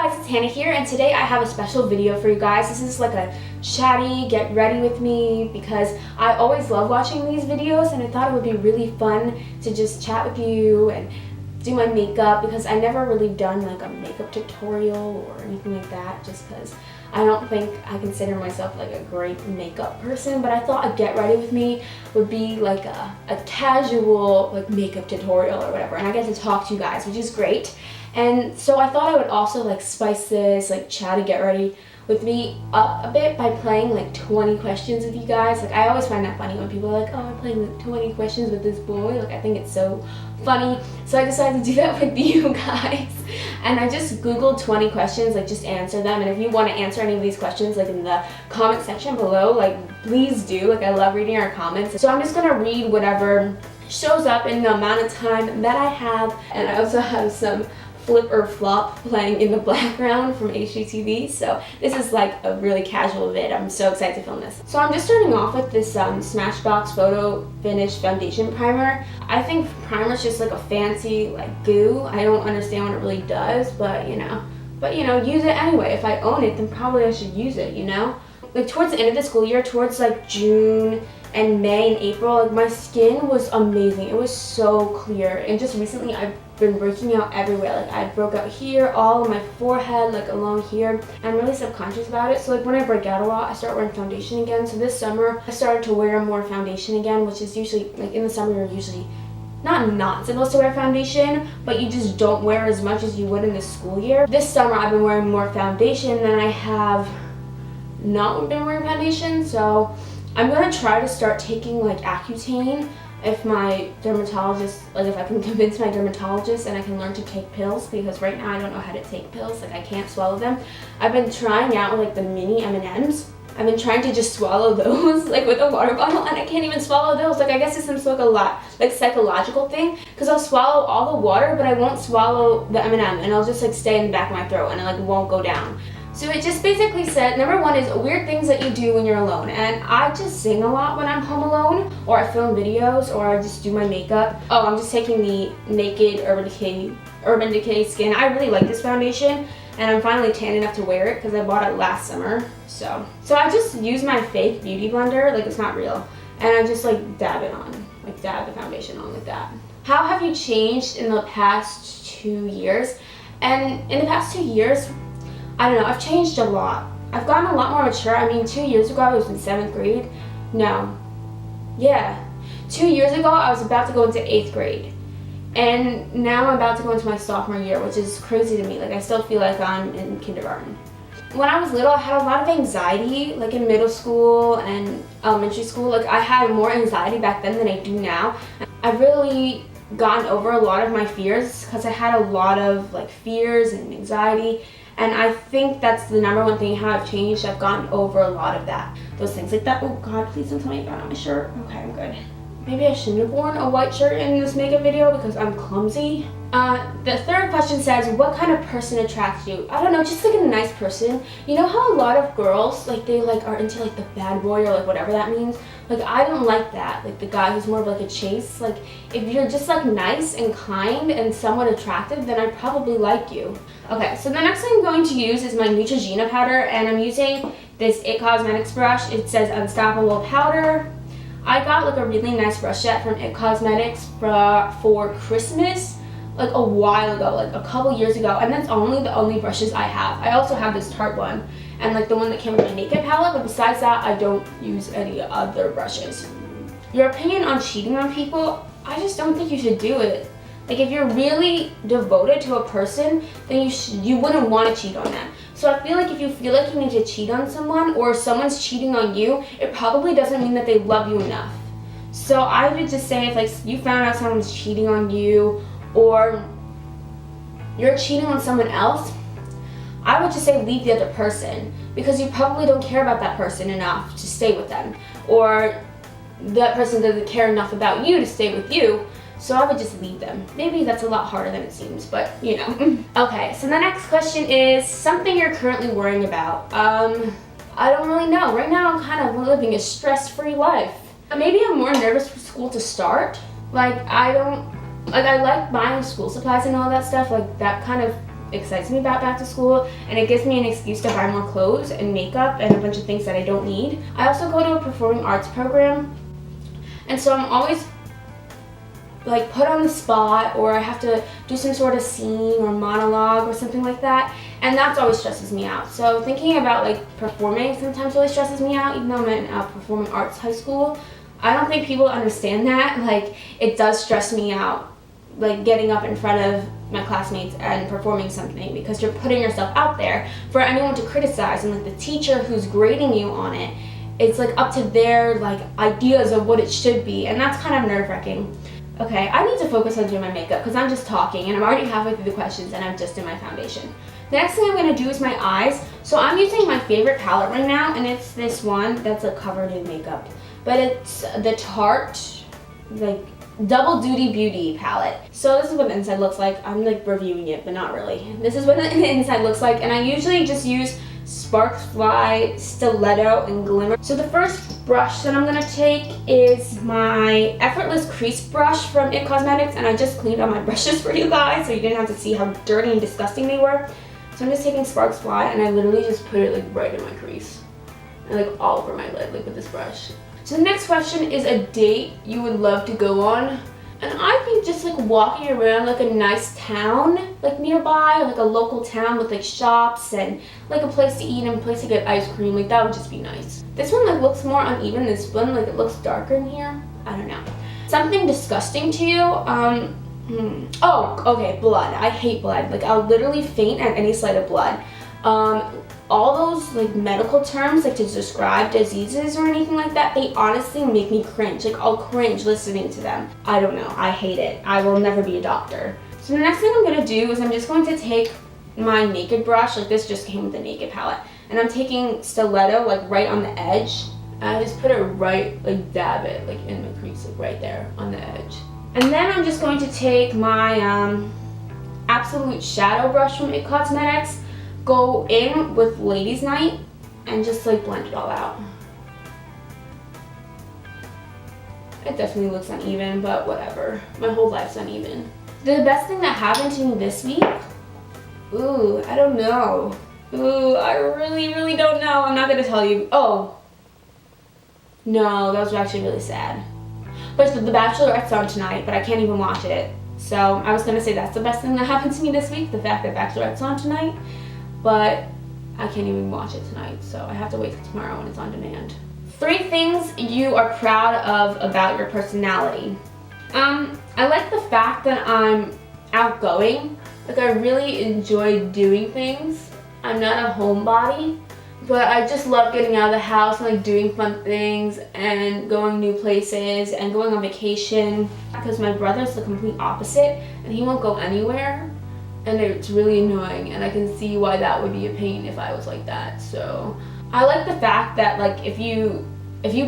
guys, it's Hannah here, and today I have a special video for you guys. This is like a chatty get ready with me because I always love watching these videos and I thought it would be really fun to just chat with you and do my makeup because I never really done like a makeup tutorial or anything like that just because I don't think I consider myself like a great makeup person, but I thought a get ready with me would be like a casual like makeup tutorial or whatever, and I get to talk to you guys, which is great. And so I thought I would also like spice this like chatty get ready with me up a bit by playing like 20 questions with you guys. Like I always find that funny when people are like, oh, I'm playing like 20 questions with this boy. Like I think it's so funny. So I decided to do that with you guys. And I just Googled 20 questions, like just answer them. And if you want to answer any of these questions like in the comment section below, like please do. Like I love reading your comments. So I'm just gonna read whatever shows up in the amount of time that I have. And I also have some flip or flop playing in the background from HGTV, so this is like a really casual vid. I'm so excited to film this. So I'm just starting off with this Smashbox Photo Finish Foundation Primer. I think primer's just like a fancy like goo. I don't understand what it really does, but you know, use it anyway. If I own it, then probably I should use it, you know? Like towards the end of the school year, towards like June and May and April, like my skin was amazing. It was so clear, and just recently I've been breaking out everywhere. Like I broke out here, all on my forehead, like along here. I'm really subconscious about it, so like when I break out a lot, I start wearing foundation again. So this summer I started to wear more foundation again, which is usually like in the summer you're usually not supposed to wear foundation, but you just don't wear as much as you would in the school year. This summer I've been wearing more foundation than I have not been wearing foundation, so I'm gonna try to start taking like Accutane if my dermatologist, like if I can convince my dermatologist and I can learn to take pills, because right now I don't know how to take pills, like I can't swallow them. I've been trying out like the mini M&Ms. I've been trying to just swallow those like with a water bottle, and I can't even swallow those. Like I guess it's some like psychological thing, because I'll swallow all the water but I won't swallow the M&M, and it'll just like stay in the back of my throat and it like won't go down. So it just basically said, number one is weird things that you do when you're alone. And I just sing a lot when I'm home alone, or I film videos, or I just do my makeup. Oh, I'm just taking the Naked Urban Decay Skin. I really like this foundation, and I'm finally tan enough to wear it because I bought it last summer. So I just use my fake beauty blender, like it's not real, and I just like dab it on, like dab the foundation on like that. How have you changed in the past 2 years? And in the past 2 years, I don't know, I've changed a lot. I've gotten a lot more mature. I mean, 2 years ago I was in 7th grade. No. Yeah. 2 years ago I was about to go into 8th grade. And now I'm about to go into my sophomore year, which is crazy to me. Like I still feel like I'm in kindergarten. When I was little, I had a lot of anxiety, like in middle school and elementary school. Like I had more anxiety back then than I do now. I've really gotten over a lot of my fears because I had a lot of like fears and anxiety. And I think that's the number one thing how I've changed. I've gotten over a lot of that. Those things like that. Oh God, please don't tell me I got on my shirt. Okay, I'm good. Maybe I shouldn't have worn a white shirt in this makeup video because I'm clumsy. The third question says, what kind of person attracts you? I don't know, just like a nice person. You know how a lot of girls, like they like are into like the bad boy or like whatever that means? Like I don't like that. Like the guy who's more of like a chase. Like if you're just like nice and kind and somewhat attractive, then I probably like you. Okay, so the next thing I'm going to use is my Neutrogena powder, and I'm using this IT Cosmetics brush. It says Unstoppable Powder. I got like a really nice brush set from IT Cosmetics for Christmas like a while ago, like a couple years ago, and that's the only brushes I have. I also have this Tarte one and like the one that came with my makeup palette, but besides that I don't use any other brushes. Your opinion on cheating on people? I just don't think you should do it. Like if you're really devoted to a person, then you wouldn't want to cheat on them. So I feel like if you feel like you need to cheat on someone or someone's cheating on you, it probably doesn't mean that they love you enough. So I would just say if like you found out someone's cheating on you or you're cheating on someone else, I would just say leave the other person, because you probably don't care about that person enough to stay with them, or that person doesn't care enough about you to stay with you. So I would just leave them. Maybe that's a lot harder than it seems, but you know. Okay, so the next question is something you're currently worrying about. I don't really know. Right now I'm kind of living a stress-free life. Maybe I'm more nervous for school to start. Like I like buying school supplies and all that stuff. Like that kind of excites me about back to school, and it gives me an excuse to buy more clothes and makeup and a bunch of things that I don't need. I also go to a performing arts program, and so I'm always like put on the spot, or I have to do some sort of scene or monologue or something like that, and that always stresses me out. So thinking about like performing sometimes really stresses me out, even though I'm in a performing arts high school. I don't think people understand that. Like, it does stress me out, like getting up in front of my classmates and performing something, because you're putting yourself out there for anyone to criticize, and like the teacher who's grading you on it, it's like up to their like ideas of what it should be, and that's kind of nerve-wracking. Okay, I need to focus on doing my makeup because I'm just talking and I'm already halfway through the questions and I'm just in my foundation. The next thing I'm going to do is my eyes. So I'm using my favorite palette right now, and it's this one that's like covered in makeup. But it's the Tarte, like Double Duty Beauty palette. So this is what the inside looks like. I'm like reviewing it, but not really. This is what the inside looks like, and I usually just use Sparks Fly, Stiletto, and Glimmer. So the first brush that I'm gonna take is my Effortless Crease brush from IT Cosmetics, and I just cleaned all my brushes for you guys so you didn't have to see how dirty and disgusting they were. So I'm just taking Sparks Fly, and I literally just put it like right in my crease and like all over my lid, like with this brush. So the next question is a date you would love to go on. And I think just like walking around like a nice town, like nearby, like a local town with like shops and like a place to eat and a place to get ice cream, like that would just be nice. This one like looks more uneven. This one like it looks darker in here. I don't know. Something disgusting to you? Oh, okay, blood. I hate blood. Like I'll literally faint at any sight of blood. All those like medical terms like to describe diseases or anything like that, they honestly make me cringe. Like I'll cringe listening to them. I don't know, I hate it. I will never be a doctor. So the next thing I'm gonna do is I'm just going to take my Naked brush, like this just came with the Naked palette, and I'm taking Stiletto like right on the edge, and I just put it right, like dab it like in the crease, like right there on the edge. And then I'm just going to take my Absolute Shadow brush from IT Cosmetics, go in with Ladies Night, and just like blend it all out. It definitely looks uneven, but whatever. My whole life's uneven. The best thing that happened to me this week? Ooh, I don't know. Ooh, I really, really don't know. I'm not gonna tell you. Oh. No, that was actually really sad. But The Bachelorette's on tonight, but I can't even watch it. So I was gonna say that's the best thing that happened to me this week, the fact that Bachelorette's on tonight. But I can't even watch it tonight, so I have to wait till tomorrow when it's on demand. 3 things you are proud of about your personality. I like the fact that I'm outgoing. Like I really enjoy doing things. I'm not a homebody, but I just love getting out of the house and like doing fun things and going new places and going on vacation. Because my brother's the complete opposite, and he won't go anywhere. And it's really annoying, and I can see why that would be a pain if I was like that. So I like the fact that like if you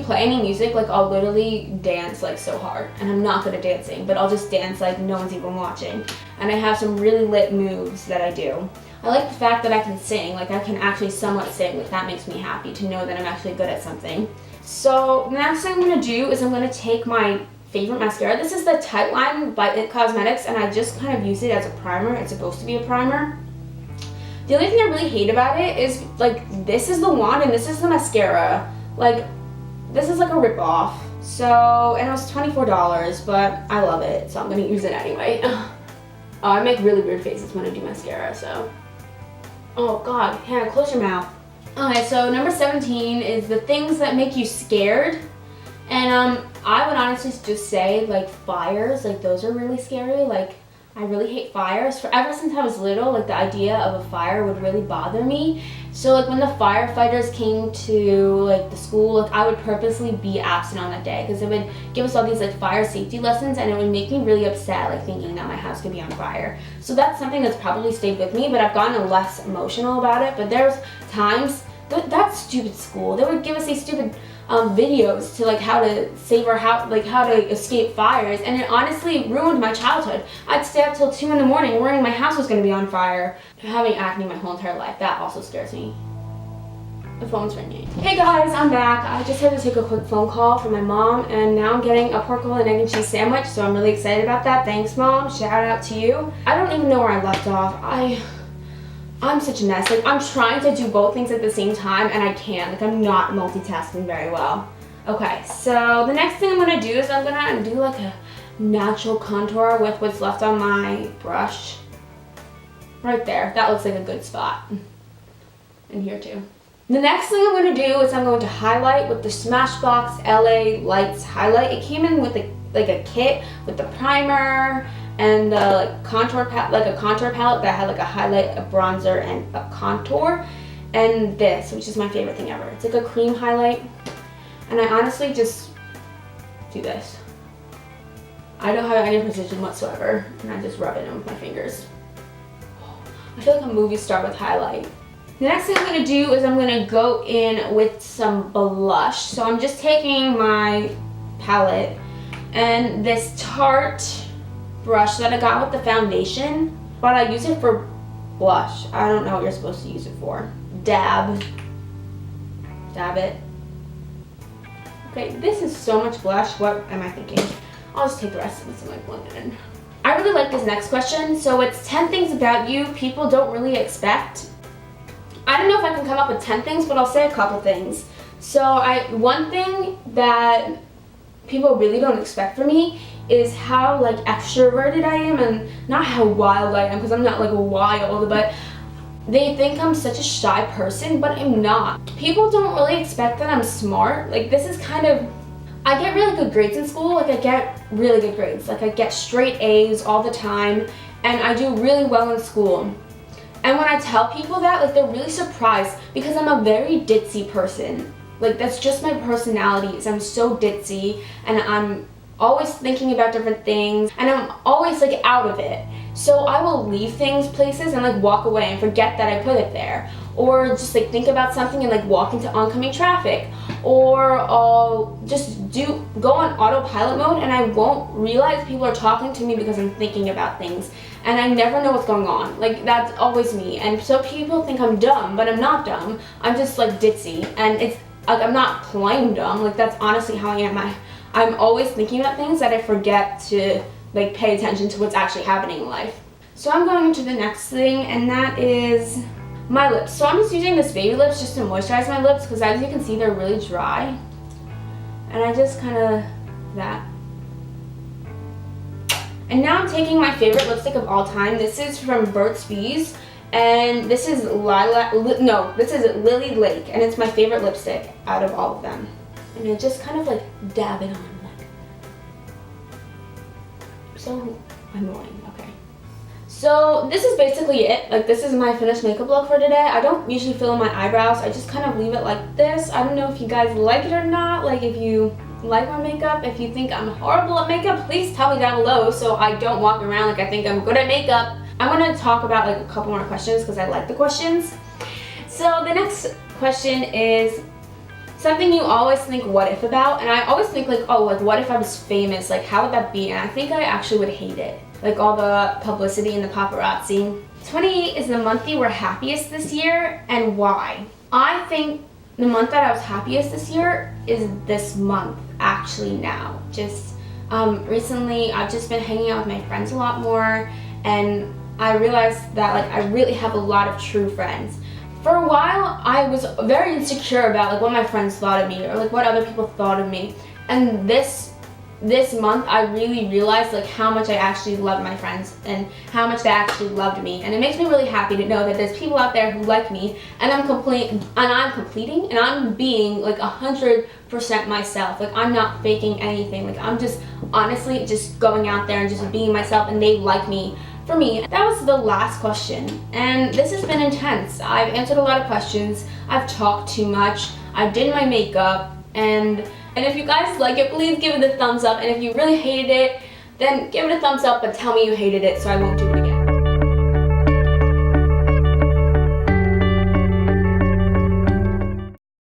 play any music, like I'll literally dance like so hard, and I'm not good at dancing, but I'll just dance like no one's even watching. And I have some really lit moves that I do. I like the fact that I can sing, like I can actually somewhat sing, like that makes me happy to know that I'm actually good at something. So the next thing I'm gonna do is I'm gonna take my favorite mascara. This is the Tight Line by IT Cosmetics, and I just kind of use it as a primer. It's supposed to be a primer. The only thing I really hate about it is like this is the wand and this is the mascara. Like this is like a rip-off. So, and it was $24, but I love it, so I'm gonna use it anyway. I make really weird faces when I do mascara, so. Oh God, Hannah, close your mouth. Okay, so number 17 is the things that make you scared. And I would honestly just say like fires, like those are really scary. Like I really hate fires. Ever since I was little, like the idea of a fire would really bother me. So like when the firefighters came to like the school, like I would purposely be absent on that day because it would give us all these like fire safety lessons, and it would make me really upset, like thinking that my house could be on fire. So that's something that's probably stayed with me, but I've gotten less emotional about it. But there's times that stupid school, they would give us these stupid videos to like how to save our house, like how to escape fires, and it honestly ruined my childhood. I'd stay up till 2 in the morning worrying my house was going to be on fire. Having acne my whole entire life, that also scares me. The phone's ringing. Hey guys, I'm back. I just had to take a quick phone call from my mom, and now I'm getting a pork roll and egg and cheese sandwich, so I'm really excited about that. Thanks Mom, shout out to you. I don't even know where I left off. I'm such a mess. Like, I'm trying to do both things at the same time and I can't. Like, I'm not multitasking very well. Okay, so the next thing I'm gonna do is I'm gonna do like a natural contour with what's left on my brush. Right there. That looks like a good spot. And here too. The next thing I'm going to do is I'm going to highlight with the Smashbox LA Lights highlight. It came in with a kit with the primer and the contour palette that had like a highlight, a bronzer, and a contour. And this, which is my favorite thing ever. It's like a cream highlight. And I honestly just do this. I don't have any precision whatsoever. And I just rub it in with my fingers. I feel like a movie star with highlight. The next thing I'm going to do is I'm going to go in with some blush. So I'm just taking my palette and this Tarte brush that I got with the foundation, but I use it for blush. I don't know what you're supposed to use it for. Dab it. Okay, this is so much blush. What am I thinking? I'll just take the rest of this and like blend it in. I really like this next question. So it's 10 things about you people don't really expect. I don't know if I can come up with 10 things, but I'll say a couple things. So one thing that people really don't expect from me is how like extroverted I am, and not how wild I am, because I'm not like wild, but they think I'm such a shy person, but I'm not. People don't really expect that I'm smart. Like, this is kind of, I get really good grades in school. Like, I get really good grades. Like, I get straight A's all the time, and I do really well in school. And when I tell people that, like, they're really surprised because I'm a very ditzy person. Like, that's just my personality, is I'm so ditzy, and I'm always thinking about different things, and I'm always like out of it. So I will leave things places and like walk away and forget that I put it there. Or just like think about something and like walk into oncoming traffic. Or I'll just go on autopilot mode and I won't realize people are talking to me because I'm thinking about things. And I never know what's going on. Like, that's always me. And so people think I'm dumb, but I'm not dumb. I'm just like ditzy. And it's like, I'm not plain dumb. Like, that's honestly how I am. I'm always thinking about things that I forget to like pay attention to what's actually happening in life. So I'm going into the next thing, and that is my lips. So I'm just using this baby lips just to moisturize my lips, because as you can see, they're really dry. And I just kind of that. And now I'm taking my favorite lipstick of all time. This is from Burt's Bees, and this is this is Lily Lake, and it's my favorite lipstick out of all of them. And I just kind of like dab it on, like, so annoying. Okay. So this is basically it. Like, this is my finished makeup look for today. I don't usually fill in my eyebrows. I just kind of leave it like this. I don't know if you guys like it or not. Like, if you like my makeup, if you think I'm horrible at makeup, please tell me down below so I don't walk around like I think I'm good at makeup. I'm going to talk about like a couple more questions because I like the questions. So the next question is something you always think what if about, and I always think like, oh, like what if I was famous, like how would that be? And I think I actually would hate it, like all the publicity and the paparazzi. 28 is the month you were happiest this year, and why? I think the month that I was happiest this year is this month, actually now. Just recently I've just been hanging out with my friends a lot more, and I realized that like I really have a lot of true friends. For a while, I was very insecure about like what my friends thought of me or like what other people thought of me. And this month, I really realized like how much I actually loved my friends and how much they actually loved me. And it makes me really happy to know that there's people out there who like me, and I'm completing and I'm being like 100% myself. Like, I'm not faking anything. Like, I'm just honestly just going out there and just being myself, and they like me. For me, that was the last question, and this has been intense. I've answered a lot of questions, I've talked too much, I did my makeup, and if you guys like it, please give it a thumbs up, and if you really hated it, then give it a thumbs up, but tell me you hated it so I won't do it again.